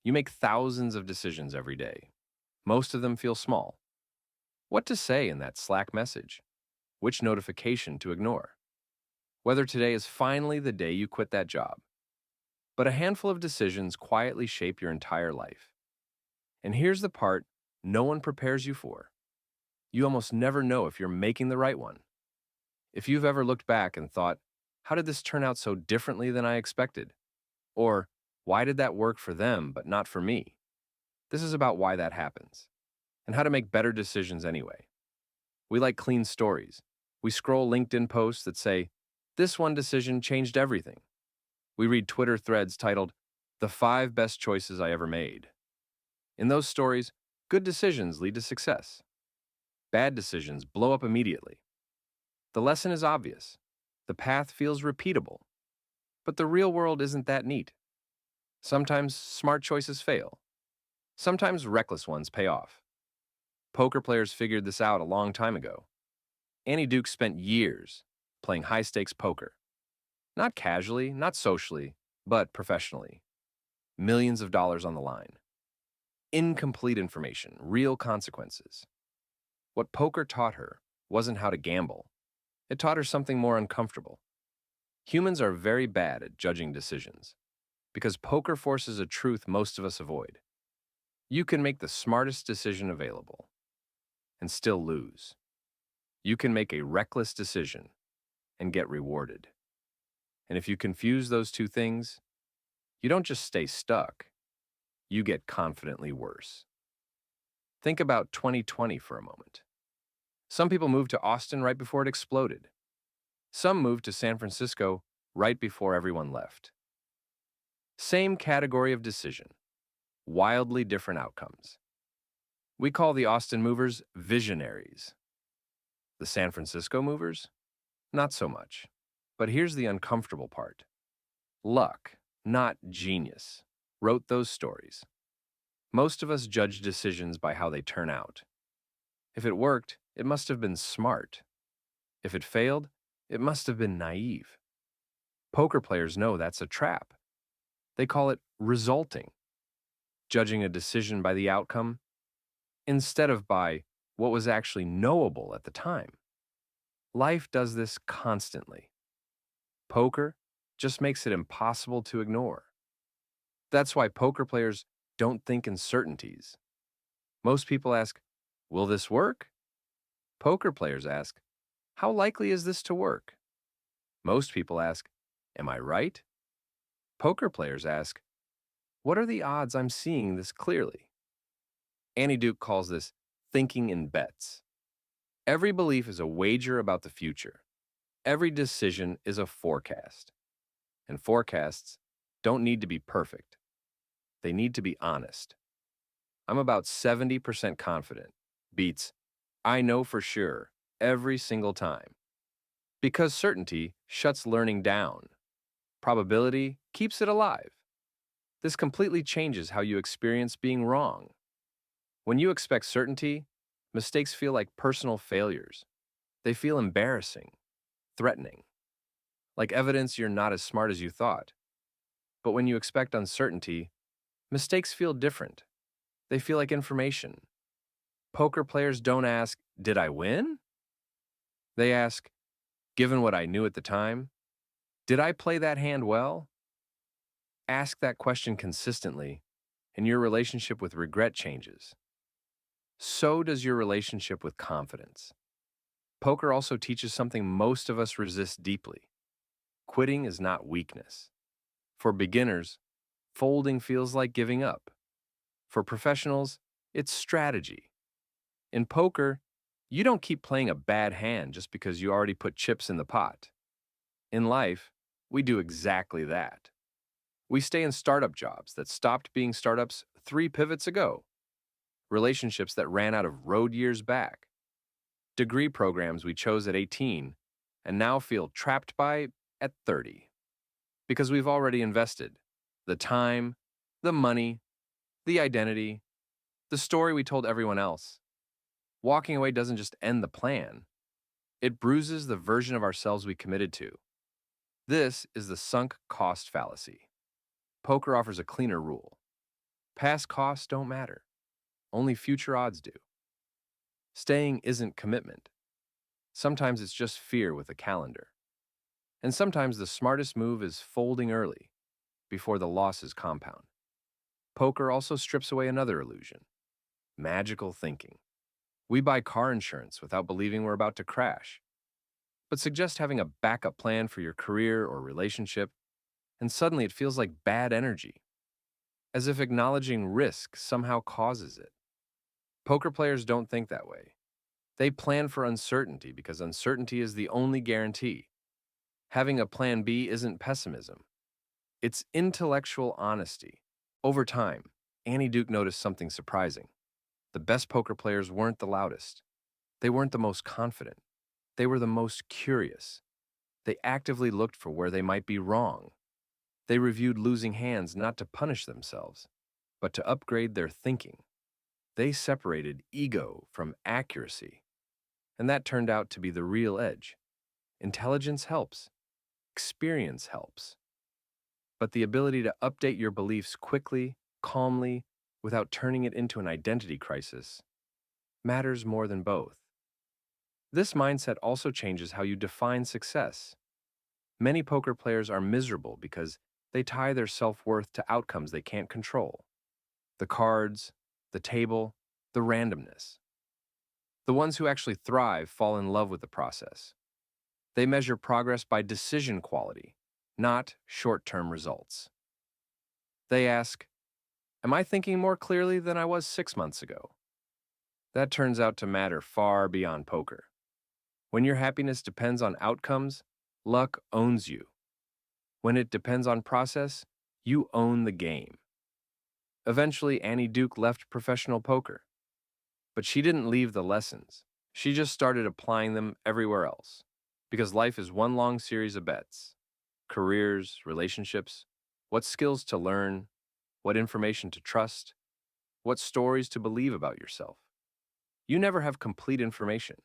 You make thousands of decisions every day. Most of them feel small. What to say in that Slack message? Which notification to ignore? Whether today is finally the day you quit that job. But a handful of decisions quietly shape your entire life. And here's the part no one prepares you for. You almost never know if you're making the right one. If you've ever looked back and thought, how did this turn out so differently than I expected? Or, why did that work for them but not for me? This is about why that happens and how to make better decisions anyway. We like clean stories. We scroll LinkedIn posts that say, this one decision changed everything. We read Twitter threads titled, The 5 Best Choices I Ever Made. In those stories, good decisions lead to success. Bad decisions blow up immediately. The lesson is obvious. The path feels repeatable. But the real world isn't that neat. Sometimes smart choices fail. Sometimes reckless ones pay off. Poker players figured this out a long time ago. Annie Duke spent years playing high-stakes poker. Not casually, not socially, but professionally. Millions of dollars on the line. Incomplete information, real consequences. What poker taught her wasn't how to gamble. It taught her something more uncomfortable. Humans are very bad at judging decisions because poker forces a truth most of us avoid. You can make the smartest decision available and still lose. You can make a reckless decision and get rewarded. And if you confuse those two things, you don't just stay stuck, you get confidently worse. Think about 2020 for a moment. Some people moved to Austin right before it exploded. Some moved to San Francisco right before everyone left. Same category of decision, wildly different outcomes. We call the Austin movers visionaries. The San Francisco movers? Not so much. But here's the uncomfortable part. Luck, not genius, wrote those stories. Most of us judge decisions by how they turn out. If it worked, it must have been smart. If it failed, it must have been naive. Poker players know that's a trap. They call it resulting, judging a decision by the outcome instead of by what was actually knowable at the time. Life does this constantly. Poker just makes it impossible to ignore. That's why poker players don't think in certainties. Most people ask, will this work? Poker players ask, how likely is this to work? Most people ask, am I right? Poker players ask, what are the odds I'm seeing this clearly? Annie Duke calls this thinking in bets. Every belief is a wager about the future. Every decision is a forecast. And forecasts don't need to be perfect. They need to be honest. I'm about 70% confident beats I know for sure every single time. Because certainty shuts learning down. Probability keeps it alive. This completely changes how you experience being wrong. When you expect certainty, mistakes feel like personal failures. They feel embarrassing, threatening, like evidence you're not as smart as you thought. But when you expect uncertainty, mistakes feel different. They feel like information. Poker players don't ask, did I win? They ask, given what I knew at the time, did I play that hand well? Ask that question consistently, and your relationship with regret changes. So does your relationship with confidence. Poker also teaches something most of us resist deeply. Quitting is not weakness. For beginners, folding feels like giving up. For professionals, it's strategy. In poker, you don't keep playing a bad hand just because you already put chips in the pot. In life, we do exactly that. We stay in startup jobs that stopped being startups 3 pivots ago, relationships that ran out of road years back, degree programs we chose at 18 and now feel trapped by at 30. Because we've already invested the time, the money, the identity, the story we told everyone else. Walking away doesn't just end the plan, it bruises the version of ourselves we committed to. This is the sunk cost fallacy. Poker offers a cleaner rule. Past costs don't matter, only future odds do. Staying isn't commitment. Sometimes it's just fear with a calendar. And sometimes the smartest move is folding early, before the losses compound. Poker also strips away another illusion: magical thinking. We buy car insurance without believing we're about to crash, but suggest having a backup plan for your career or relationship, and suddenly it feels like bad energy, as if acknowledging risk somehow causes it. Poker players don't think that way. They plan for uncertainty because uncertainty is the only guarantee. Having a plan B isn't pessimism, it's intellectual honesty. Over time, Annie Duke noticed something surprising. The best poker players weren't the loudest. They weren't the most confident. They were the most curious. They actively looked for where they might be wrong. They reviewed losing hands not to punish themselves, but to upgrade their thinking. They separated ego from accuracy, and that turned out to be the real edge. Intelligence helps, experience helps, but the ability to update your beliefs quickly, calmly, without turning it into an identity crisis matters more than both. This mindset also changes how you define success. Many poker players are miserable because they tie their self-worth to outcomes they can't control: the cards, the table, the randomness. The ones who actually thrive fall in love with the process. They measure progress by decision quality, not short-term results. They ask, am I thinking more clearly than I was 6 months ago? That turns out to matter far beyond poker. When your happiness depends on outcomes, luck owns you. When it depends on process, you own the game. Eventually, Annie Duke left professional poker. But she didn't leave the lessons. She just started applying them everywhere else. Because life is one long series of bets: careers, relationships, what skills to learn, what information to trust, what stories to believe about yourself. You never have complete information.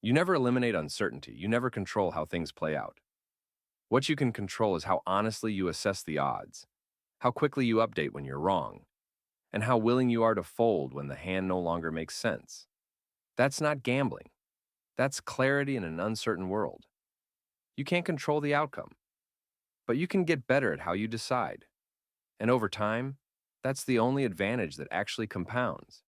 You never eliminate uncertainty. You never control how things play out. What you can control is how honestly you assess the odds, how quickly you update when you're wrong, and how willing you are to fold when the hand no longer makes sense. That's not gambling. That's clarity in an uncertain world. You can't control the outcome, but you can get better at how you decide. And over time, that's the only advantage that actually compounds.